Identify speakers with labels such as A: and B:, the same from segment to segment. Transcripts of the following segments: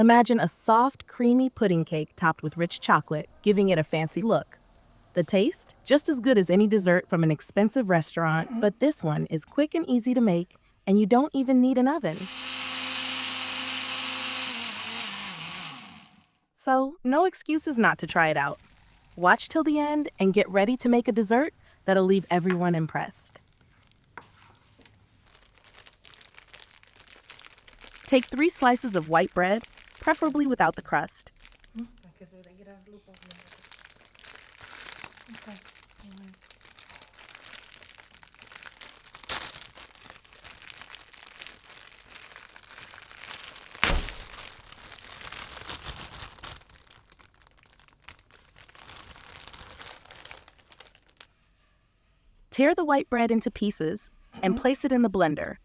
A: Imagine a soft, creamy pudding cake topped with rich chocolate, giving it a fancy look. The taste? Just as good as any dessert from an expensive restaurant, but this one is quick and easy to make, and you don't even need an oven. So, no excuses not to try it out. Watch till the end and get ready to make a dessert that'll leave everyone impressed. Take 3 slices of white bread, preferably without the crust. Tear the white bread into pieces and place it in the blender.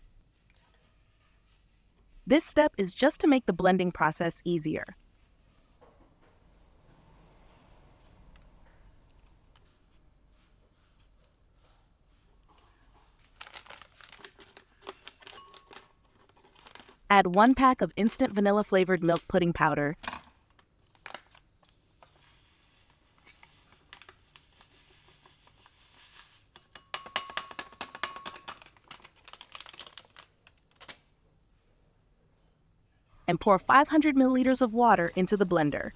A: This step is just to make the blending process easier. Add 1 pack of instant vanilla-flavored milk pudding powder, and pour 500 milliliters of water into the blender.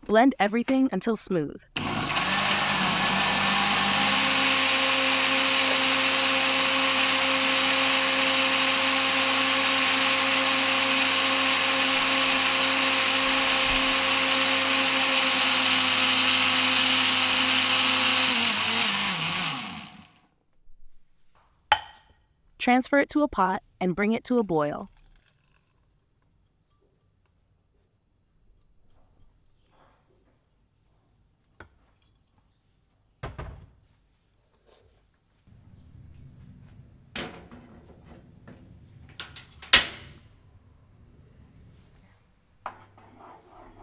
A: Blend everything until smooth. Transfer it to a pot and bring it to a boil.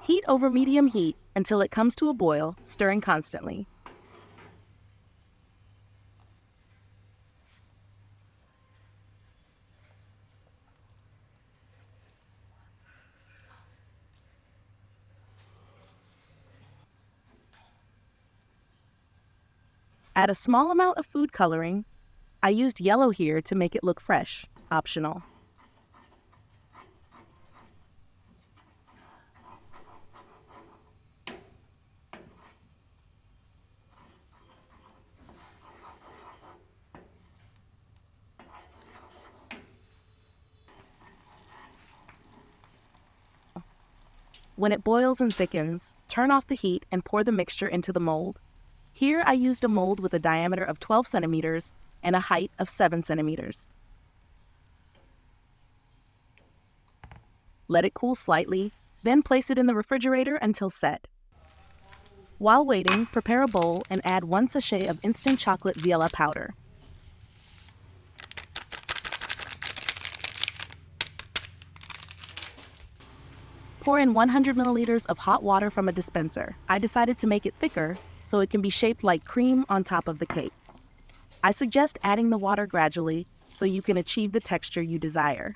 A: Heat over medium heat until it comes to a boil, stirring constantly. Add a small amount of food coloring. I used yellow here to make it look fresh, optional. When it boils and thickens, turn off the heat and pour the mixture into the mold. Here I used a mold with a diameter of 12 centimeters and a height of 7 centimeters. Let it cool slightly, then place it in the refrigerator until set. While waiting, prepare a bowl and add 1 sachet of instant chocolate vanilla powder. Pour in 100 milliliters of hot water from a dispenser. I decided to make it thicker so it can be shaped like cream on top of the cake. I suggest adding the water gradually so you can achieve the texture you desire.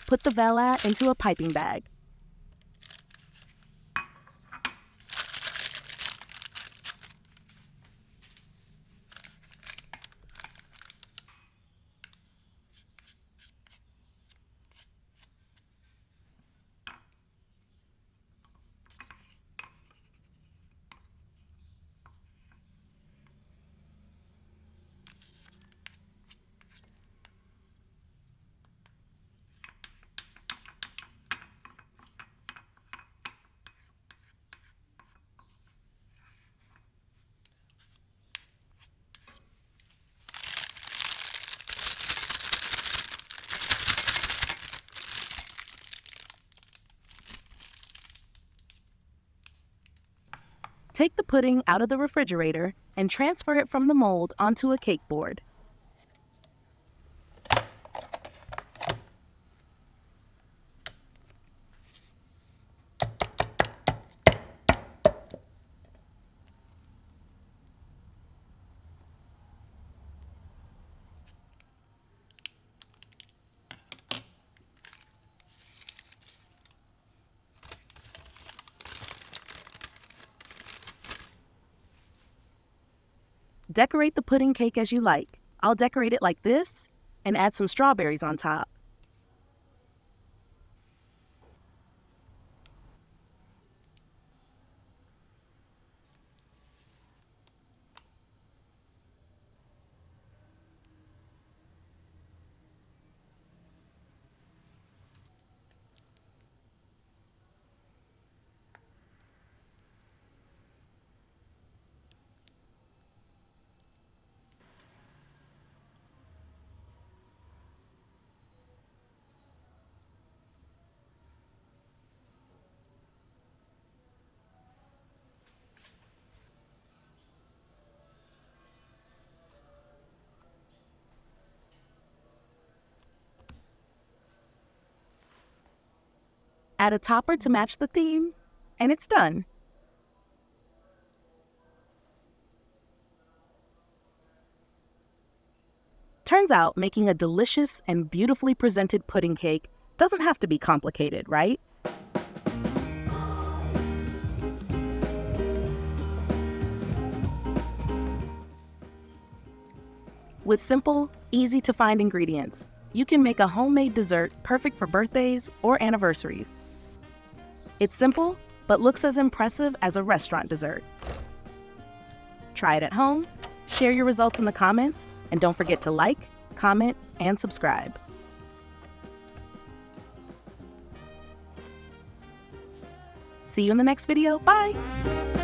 A: Put the vanilla into a piping bag. Take the pudding out of the refrigerator and transfer it from the mold onto a cake board. Decorate the pudding cake as you like. I'll decorate it like this and add some strawberries on top. Add a topper to match the theme, and it's done. Turns out making a delicious and beautifully presented pudding cake doesn't have to be complicated, right? With simple, easy-to-find ingredients, you can make a homemade dessert perfect for birthdays or anniversaries. It's simple, but looks as impressive as a restaurant dessert. Try it at home, share your results in the comments, and don't forget to like, comment, and subscribe. See you in the next video. Bye!